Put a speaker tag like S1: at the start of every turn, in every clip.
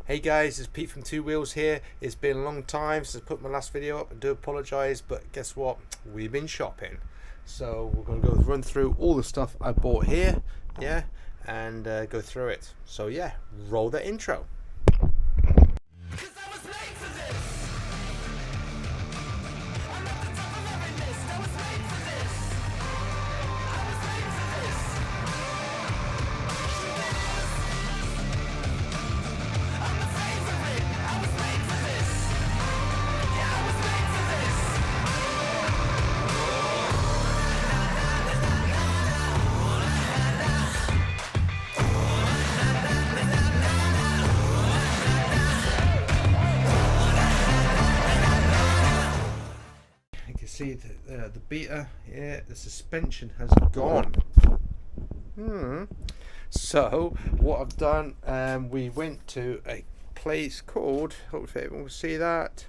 S1: Hey guys, it's Pete from Two Wheels here. It's been a long time since I put my last video up. I do apologise, but guess what? We've been shopping. So we're going to go run through all the stuff I bought here, yeah, and go through it. So yeah, roll the intro. See the beta, yeah, the suspension has gone. So what I've done, we went to a place called, hopefully everyone will see that.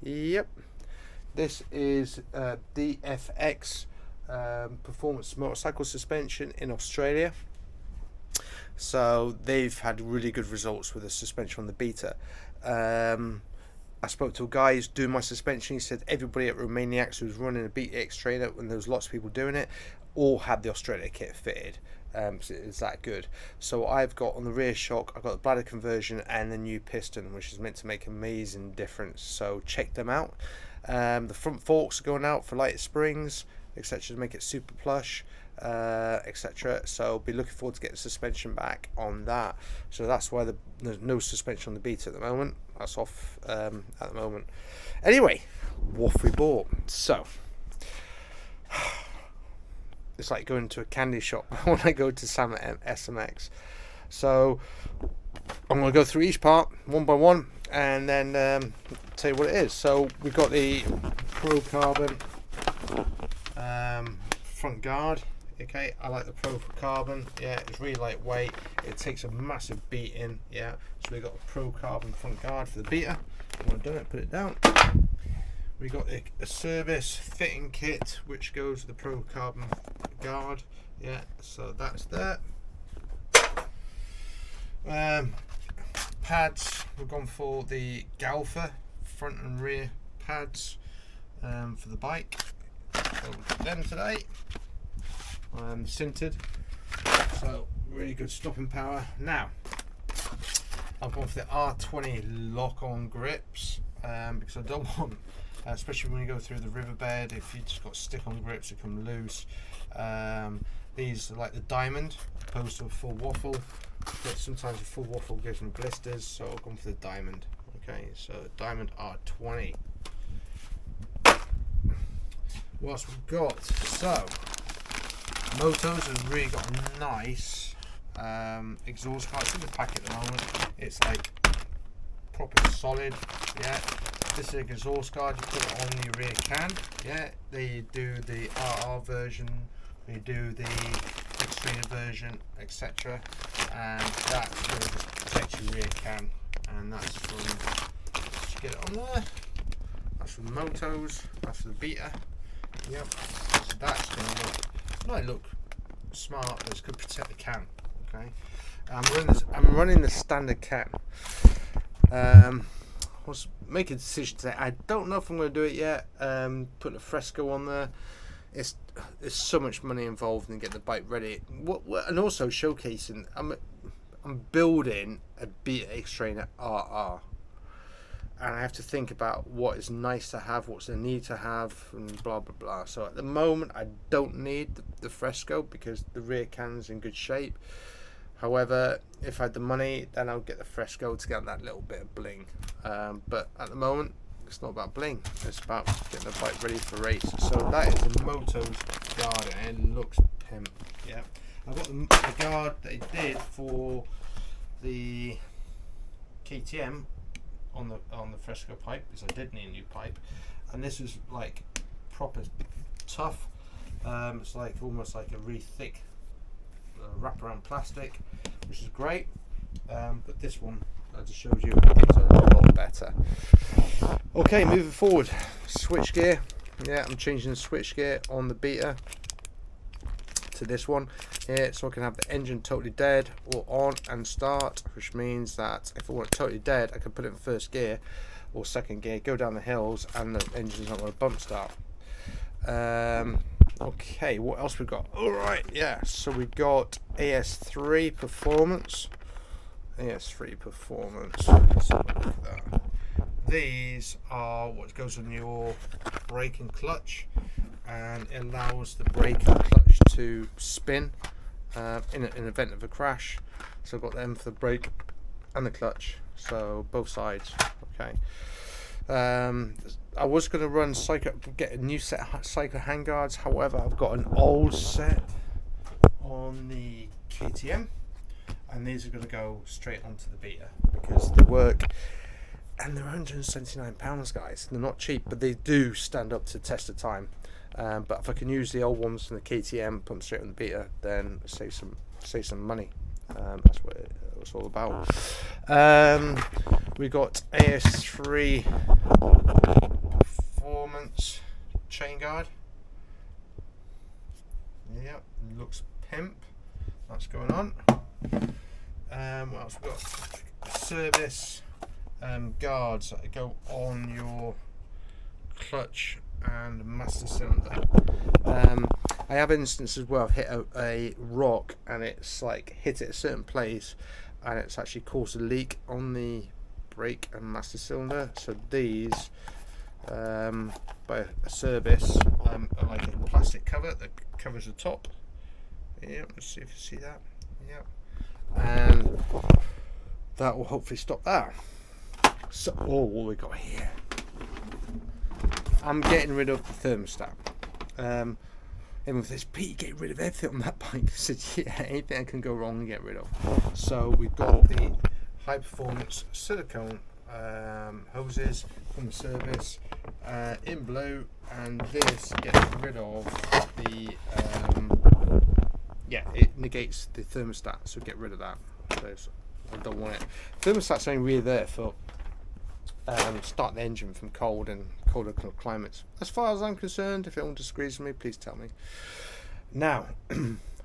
S1: Yep, this is DFX performance motorcycle suspension in Australia. So they've had really good results with the suspension on the beta. I spoke to a guy who's doing my suspension. He said everybody at Romaniacs who was running a BTX trainer, when there was lots of people doing it, all had the Australia kit fitted. So it's that good. So I've got on the rear shock, I've got the bladder conversion and the new piston, which is meant to make amazing difference. So check them out. The front forks are going out for lighter springs, etc., to make it super plush, etc. So be looking forward to getting suspension back on that. So that's why there's no suspension on the Beta at the moment. That's off at the moment. Anyway, what we bought. So it's like going to a candy shop when I go to Sam at SMX. So I'm going to go through each part one by one and then tell you what it is. So we've got the Pro Carbon front guard. Okay, I like the Pro Carbon. Yeah, it's really lightweight. It takes a massive beating. Yeah, so we got a Pro Carbon front guard for the Beta. When I've done it, put it down. We got a service fitting kit which goes with the Pro Carbon guard. Yeah, so that's there. Pads. We've gone for the Galfer front and rear pads for the bike. So we've got them today. Sintered, so really good stopping power. Now I've gone for the R20 lock-on grips because I don't want, especially when you go through the riverbed, if you just got stick-on grips that come loose. These are like the diamond opposed to a full waffle, but sometimes a full waffle gives me blisters, so I've gone for the diamond. Okay, so diamond R20. What else we've got? So Motos has really got a nice exhaust card. It's in the pack at the moment. It's like proper solid. Yeah, this is an exhaust card. You put it on the rear can. Yeah, they do the RR version. They do the X-Trainer version, etc. And that's going to just protect your rear can. And that's from. Just get it on there. That's from the Motos. That's for the Beta. Yep. So that's going to look smart, but this could protect the can. Okay, I'm running the standard can. I was making a decision today. I don't know if I'm going to do it yet. Putting a Fresco on there. There's so much money involved in getting the bike ready. And also showcasing. I'm building a BTX Trainer RR. And I have to think about what is nice to have, what's a need to have, and blah blah blah. So at the moment I don't need the Fresco because the rear can's in good shape. However, if I had the money, then I'll get the Fresco to get that little bit of bling. But at the moment it's not about bling, it's about getting the bike ready for race. So that is the Motos guard and it looks pimp. Yeah, I've got the guard that it did for the KTM on the Fresco pipe because I did need a new pipe, and this is like proper tough. It's like almost like a really thick wraparound plastic, which is great. But this one I just showed you is a lot better. Okay, moving forward, switch gear. Yeah, I'm changing the switch gear on the Beta. to this one here, so I can have the engine totally dead or on and start, which means that if I want it totally dead, I can put it in first gear or second gear, go down the hills, and the engine's not going to bump start. Okay, what else we got? All right, yeah, so we got AS3 performance. AS3 performance. Let's have a look at that. These are what goes on your brake and clutch, and it allows the brake and clutch to spin in an event of a crash. So I've got them for the brake and the clutch, so both sides. Okay. I was going to run get a new set of Psycho handguards. However, I've got an old set on the KTM, and these are going to go straight onto the Beta because they work. And they're £179, guys. They're not cheap, but they do stand up to test of time. But if I can use the old ones from the KTM, put them straight on the Beta, then save some money. That's what it's all about. We got AS3 performance chain guard. Yep, looks pimp. That's going on. What else we got? Service guards that go on your clutch and master cylinder. I have instances where I've hit a rock and it's like hit it a certain place and it's actually caused a leak on the brake and master cylinder. So these by a service are like a plastic cover that covers the top. Yeah, let's see if you see that. Yeah, and that will hopefully stop that. So, what we got here? I'm getting rid of the thermostat. And with this, Pete, get rid of everything on that bike. I said, yeah, anything that can go wrong, get rid of. So we've got the high performance silicone hoses from the service in blue, and this gets rid of the it negates the thermostat, so get rid of that. So I don't want it. Thermostat's only really there for start the engine from cold and colder climates. As far as I'm concerned, if anyone disagrees with me, please tell me. Now,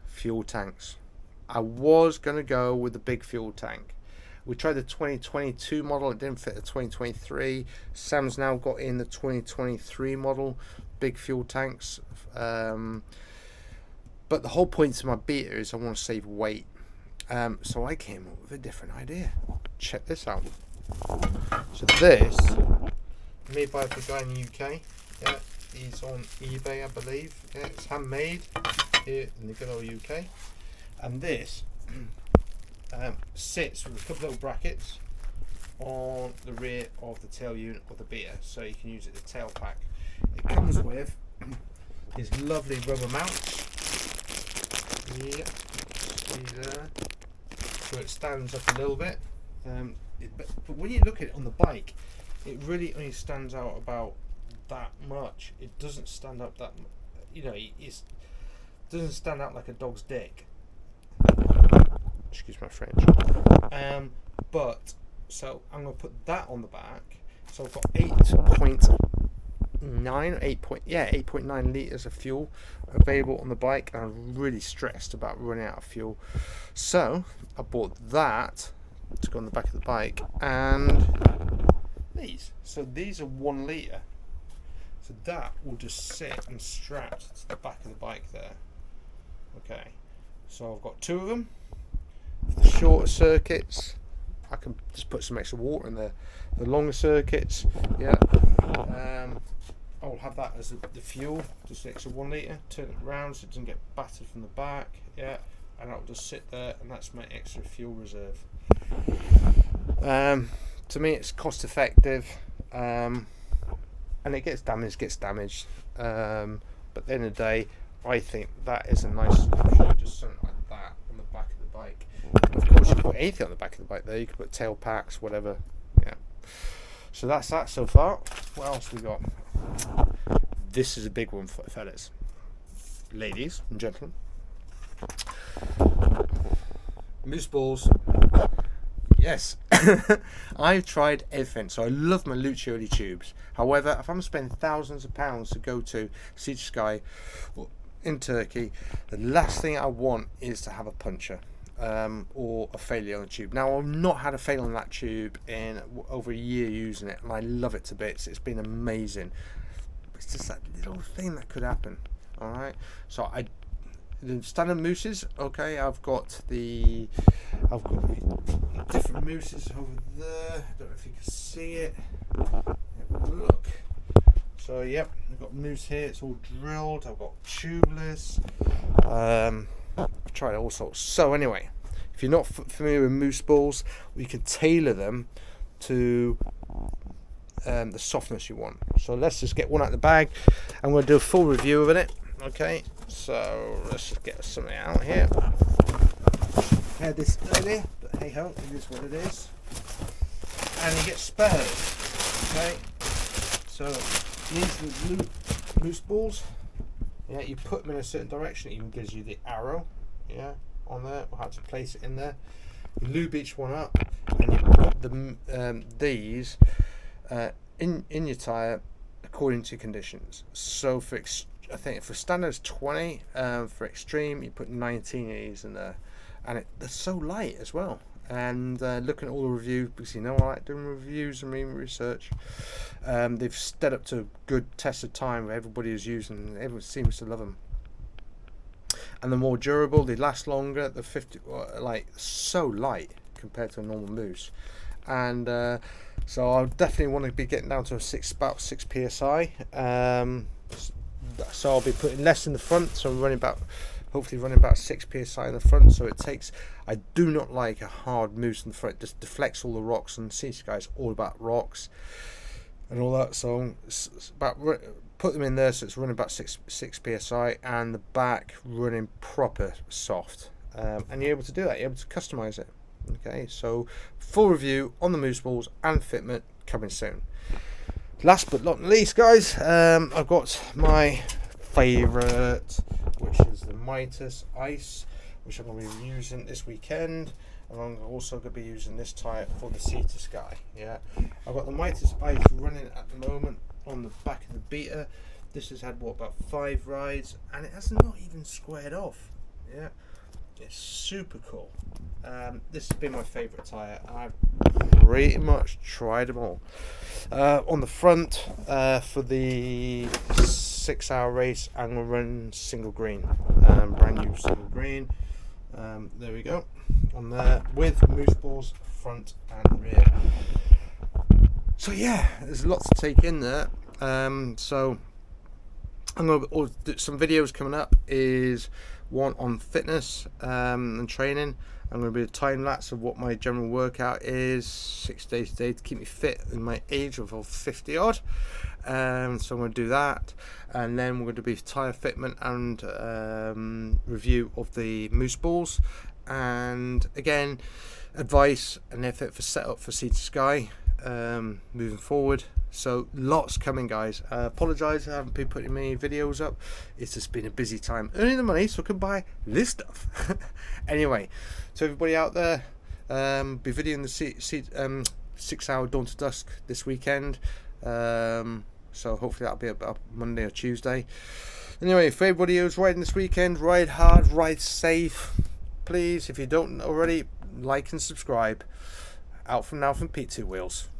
S1: fuel tanks. I was going to go with the big fuel tank. We tried the 2022 model, it didn't fit the 2023. Sam's now got in the 2023 model, big fuel tanks. But the whole point of my Beta is I want to save weight. So I came up with a different idea. Check this out. So this, made by a guy in the UK. Yeah, he's on eBay, I believe. Yeah, it's handmade here in the good old UK. And this sits with a couple of little brackets on the rear of the tail unit of the Beta, so you can use it as a tail pack. It comes with these lovely rubber mounts. Yeah, see there. So it stands up a little bit. But when you look at it on the bike, it really only stands out about that much. It doesn't stand up that, it doesn't stand out like a dog's dick. Excuse my French. But so I'm gonna put that on the back. So I've got 8.9 litres of fuel available on the bike, and I'm really stressed about running out of fuel. So I bought that to go on the back of the bike, and these. So these are 1 litre. So that will just sit and strapped to the back of the bike there. Okay. So I've got 2 of them. For the shorter circuits, I can just put some extra water in there. The longer circuits, yeah. I'll have that as the fuel, just the extra 1 litre. Turn it around so it doesn't get battered from the back, yeah. And that'll just sit there, and that's my extra fuel reserve. To me, it's cost effective, and it gets damaged. But at the end of the day, I think that is a nice solution, just something like that on the back of the bike. And of course, you can put anything on the back of the bike there. You can put tail packs, whatever. Yeah. So that's that so far. What else we got? This is a big one, fellas, ladies and gentlemen. Moose balls. Yes. I've tried everything. So I love my Lucioli tubes. However, if I'm spending thousands of pounds to go to Sea to Sky, well, in Turkey, the last thing I want is to have a puncture or a failure on the tube. Now, I've not had a failure on that tube in over a year using it, and I love it to bits. It's been amazing. It's just that little thing that could happen. All right, so the standard mousses. Okay, I've got the different mousses over there. I don't know if you can see it. Look. So yep, I've got mousse here. It's all drilled. I've got tubeless. I've tried all sorts. So anyway, if you're not familiar with mousse balls, we can tailor them to the softness you want. So let's just get one out of the bag. I'm going to do a full review of it. Okay, so let's just get something out here. I had this earlier, but hey ho, it is what it is. And you get spares. Okay, so these are the mousse balls. Yeah, you put them in a certain direction. It even gives you the arrow, yeah, on there, or how to place it in there. You lube each one up, and you put these in your tyre according to conditions. So for I think for standard it's 20. For extreme, you put 19 of these in there, and they're so light as well. And looking at all the reviews, because you know I like doing reviews and reading research, they've stood up to good test of time where everybody is using. Everyone seems to love them, and they're more durable. They last longer. They're 50, like so light compared to a normal mousse, and so I definitely want to be getting down to about 6 psi. So I'll be putting less in the front. So I'm hopefully running about 6 psi in the front. So it takes. I do not like a hard mousse in the front. It just deflects all the rocks, and these guys all about rocks and all that. So it's about put them in there. So it's running about 6 psi, and the back running proper soft. And you're able to do that. You're able to customize it. Okay, so full review on the mousse balls and fitment coming soon. Last but not least, guys, I've got my favourite, which is the Midas Ice, which I'm going to be using this weekend, and I'm also going to be using this tyre for the Sea to Sky. Yeah, I've got the Midas Ice running at the moment on the back of the Beta. This has had about 5 rides, and it has not even squared off. Yeah, it's super cool. This has been my favourite tyre, and I've pretty much tried them all. On the front, for the 6-hour race, I'm going to run single green, brand new single green. There we go, on there with mousse balls front and rear. So yeah, there's lots to take in there. So I'm going to do some videos coming up. Is one on fitness and training. I'm going to be a time lapse of what my general workout is 6 days a day to keep me fit in my age of 50 odd. So I'm going to do that, and then we're going to be tyre fitment and review of the mousse balls, and again advice and effort for setup for Sea to Sky moving forward. So lots coming, guys. I apologise I haven't been putting many videos up. It's just been a busy time earning the money so I can buy this stuff. Anyway, to everybody out there, be videoing the 6-hour Dawn to Dusk this weekend. So hopefully that'll be about Monday or Tuesday. Anyway, for everybody who's riding this weekend, ride hard, ride safe. Please, if you don't already, like and subscribe. Out from now from Pete Two Wheels.